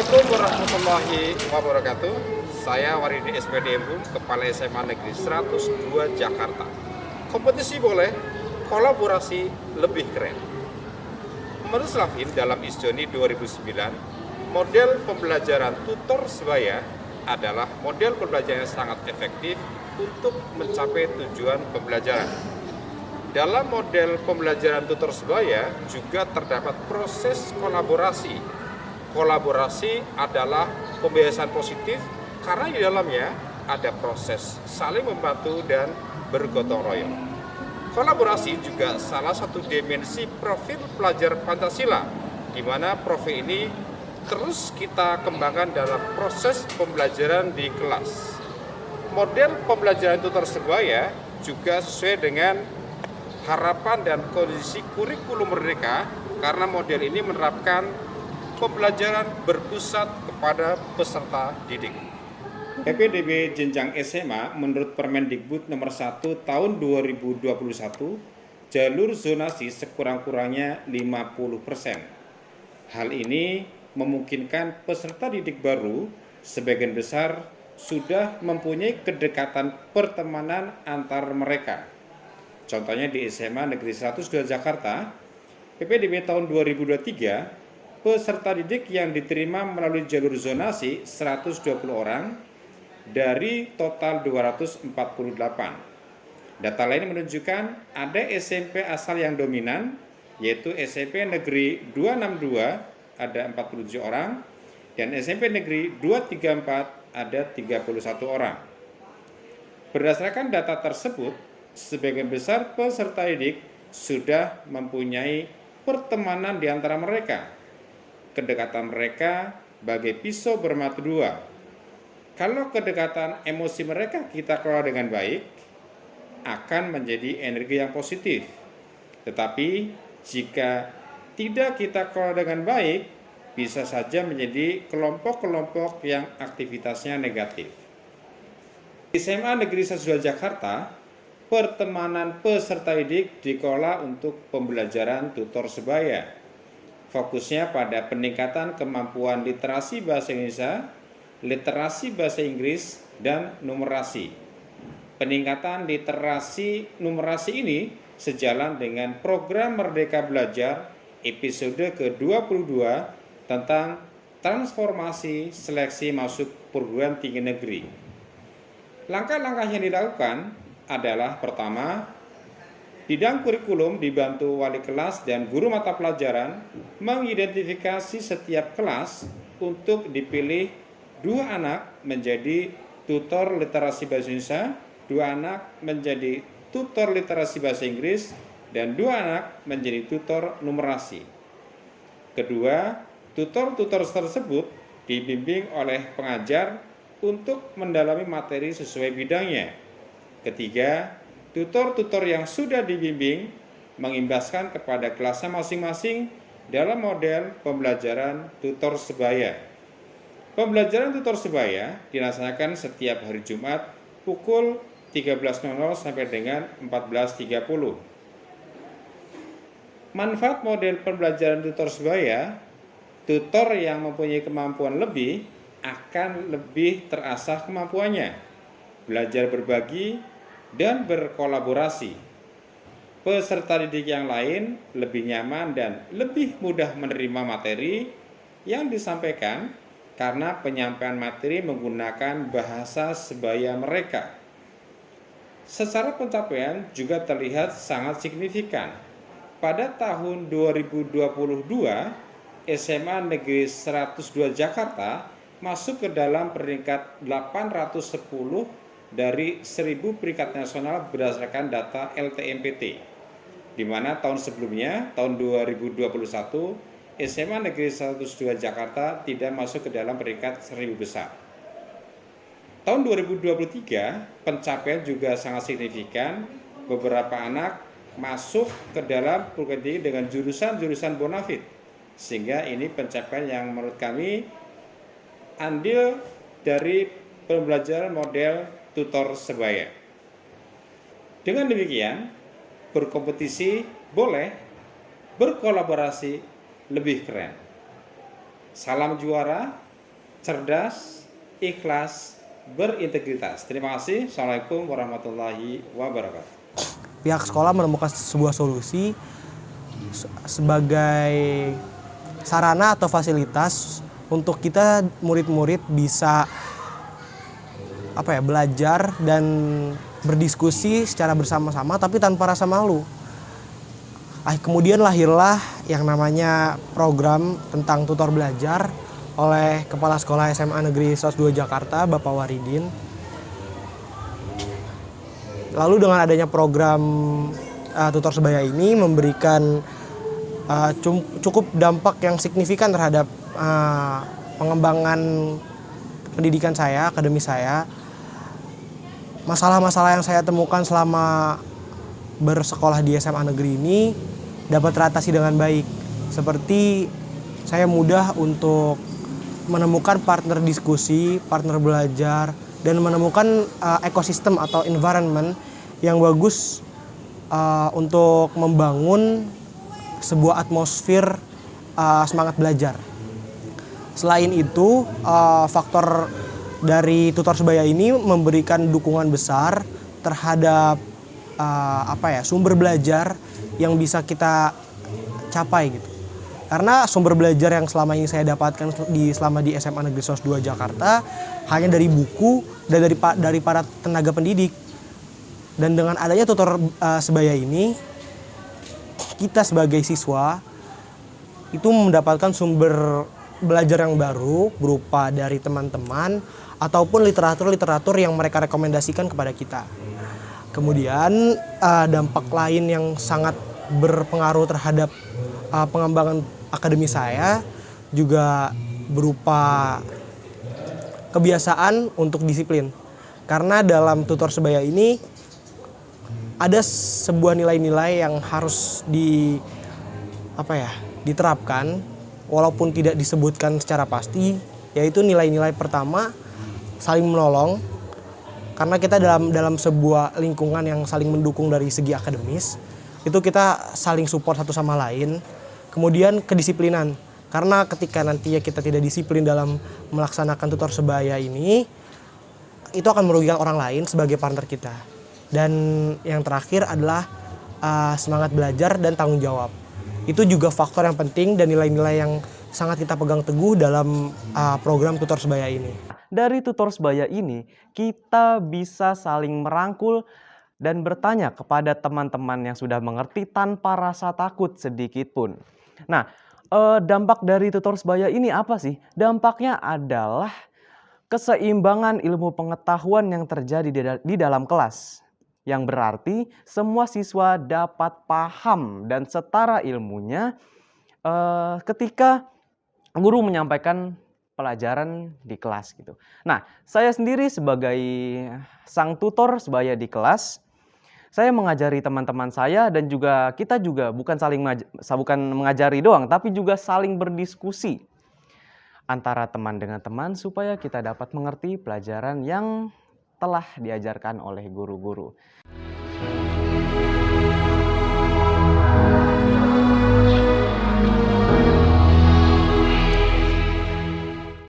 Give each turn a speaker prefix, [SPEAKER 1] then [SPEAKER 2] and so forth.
[SPEAKER 1] Assalamualaikum warahmatullahi wabarakatuh. Saya Waridi SPDM Kepala SMA Negeri 102 Jakarta. Kompetisi boleh, kolaborasi lebih keren. Menurut Slavin dalam Isjoni 2009, model pembelajaran tutor sebaya adalah model pembelajaran yang sangat efektif untuk mencapai tujuan pembelajaran. Dalam model pembelajaran tutor sebaya juga terdapat proses kolaborasi. Kolaborasi adalah pembiasaan positif karena di dalamnya ada proses saling membantu dan bergotong royong. Kolaborasi juga salah satu dimensi profil pelajar Pancasila, di mana profil ini terus kita kembangkan dalam proses pembelajaran di kelas. Model pembelajaran tutor sebaya juga sesuai dengan harapan dan kondisi kurikulum Merdeka karena model ini menerapkan pembelajaran berpusat kepada peserta didik. PPDB jenjang SMA menurut Permendikbud nomor 1 tahun 2021, jalur zonasi sekurang-kurangnya 50%. Hal ini memungkinkan peserta didik baru sebagian besar sudah mempunyai kedekatan pertemanan antar mereka. Contohnya di SMA Negeri 102 Jakarta, PPDB tahun 2023, peserta didik yang diterima melalui jalur zonasi 120 orang dari total 248. Data lain menunjukkan ada SMP asal yang dominan, yaitu SMP Negeri 262 ada 47 orang, dan SMP Negeri 234 ada 31 orang. Berdasarkan data tersebut, sebagian besar peserta didik sudah mempunyai pertemanan di antara mereka. Kedekatan mereka bagai pisau bermata dua. Kalau kedekatan emosi mereka kita kelola dengan baik, akan menjadi energi yang positif. Tetapi jika tidak kita kelola dengan baik, bisa saja menjadi kelompok-kelompok yang aktivitasnya negatif. Di SMA Negeri 102 Jakarta, pertemanan peserta didik dikelola untuk pembelajaran tutor sebaya. Fokusnya pada peningkatan kemampuan literasi bahasa Indonesia, literasi bahasa Inggris, dan numerasi. Peningkatan literasi numerasi ini sejalan dengan program Merdeka Belajar episode ke-22 tentang transformasi seleksi masuk perguruan tinggi negeri. Langkah-langkah yang dilakukan adalah pertama, bidang kurikulum dibantu wali kelas dan guru mata pelajaran mengidentifikasi setiap kelas untuk dipilih 2 anak menjadi tutor literasi bahasa Indonesia, 2 anak menjadi tutor literasi bahasa Inggris, dan 2 anak menjadi tutor numerasi. Kedua, tutor-tutor tersebut dibimbing oleh pengajar untuk mendalami materi sesuai bidangnya. Ketiga, tutor-tutor yang sudah dibimbing mengimbaskan kepada kelasnya masing-masing dalam model pembelajaran tutor sebaya. Pembelajaran tutor sebaya dilaksanakan setiap hari Jumat pukul 13.00 sampai dengan 14.30. Manfaat model pembelajaran tutor sebaya, tutor yang mempunyai kemampuan lebih akan lebih terasah kemampuannya, belajar berbagi, dan berkolaborasi. Peserta didik yang lain lebih nyaman dan lebih mudah menerima materi yang disampaikan karena penyampaian materi menggunakan bahasa sebaya mereka. Secara pencapaian juga terlihat sangat signifikan. Pada tahun 2022, SMA Negeri 102 Jakarta masuk ke dalam peringkat 810 dari 1000 peringkat nasional berdasarkan data LTMPT, di mana tahun sebelumnya, tahun 2021, SMA Negeri 102 Jakarta tidak masuk ke dalam peringkat 1000 besar. Tahun 2023, pencapaian juga sangat signifikan. Beberapa anak masuk ke dalam perguruan tinggi dengan jurusan-jurusan bonafit, sehingga ini pencapaian yang menurut kami andil dari pembelajaran model tutor sebaya. Dengan demikian, berkompetisi boleh, berkolaborasi lebih keren. Salam juara cerdas, ikhlas, berintegritas. Terima kasih. Assalamualaikum warahmatullahi wabarakatuh.
[SPEAKER 2] Pihak sekolah menemukan sebuah solusi sebagai sarana atau fasilitas untuk kita murid-murid bisa belajar dan berdiskusi secara bersama-sama tapi tanpa rasa malu. Kemudian lahirlah yang namanya program tentang tutor belajar oleh Kepala Sekolah SMA Negeri 102 Jakarta, Bapak Waridin. Lalu dengan adanya program tutor sebaya ini memberikan cukup dampak yang signifikan terhadap pengembangan pendidikan saya, akademi saya. Masalah-masalah yang saya temukan selama bersekolah di SMA negeri ini dapat teratasi dengan baik. Seperti saya mudah untuk menemukan partner diskusi, partner belajar, dan menemukan ekosistem atau environment yang bagus untuk membangun sebuah atmosfer semangat belajar. Selain itu, faktor dari tutor sebaya ini memberikan dukungan besar terhadap sumber belajar yang bisa kita capai gitu. Karena sumber belajar yang selama ini saya dapatkan selama di SMA Negeri 102 Jakarta hanya dari buku dan dari para tenaga pendidik. Dan dengan adanya tutor sebaya ini, kita sebagai siswa itu mendapatkan sumber belajar yang baru berupa dari teman-teman ataupun literatur-literatur yang mereka rekomendasikan kepada kita. Kemudian dampak lain yang sangat berpengaruh terhadap pengembangan akademi saya juga berupa kebiasaan untuk disiplin. Karena dalam tutor sebaya ini ada sebuah nilai-nilai yang harus diterapkan walaupun tidak disebutkan secara pasti, yaitu nilai-nilai pertama saling menolong. Karena kita dalam sebuah lingkungan yang saling mendukung dari segi akademis, itu kita saling support satu sama lain. Kemudian kedisiplinan, karena ketika nantinya kita tidak disiplin dalam melaksanakan tutor sebaya ini, itu akan merugikan orang lain sebagai partner kita. Dan yang terakhir adalah semangat belajar dan tanggung jawab. Itu juga faktor yang penting dan nilai-nilai yang sangat kita pegang teguh dalam program tutor sebaya ini.
[SPEAKER 3] Dari tutor sebaya ini, kita bisa saling merangkul dan bertanya kepada teman-teman yang sudah mengerti tanpa rasa takut sedikit pun. Nah, dampak dari tutor sebaya ini apa sih? Dampaknya adalah keseimbangan ilmu pengetahuan yang terjadi di dalam kelas. Yang berarti semua siswa dapat paham dan setara ilmunya ketika guru menyampaikan pelajaran di kelas gitu. Nah, saya sendiri sebagai sang tutor sebaya di kelas, saya mengajari teman-teman saya dan juga kita juga bukan mengajari doang, tapi juga saling berdiskusi antara teman dengan teman supaya kita dapat mengerti pelajaran yang telah diajarkan oleh guru-guru.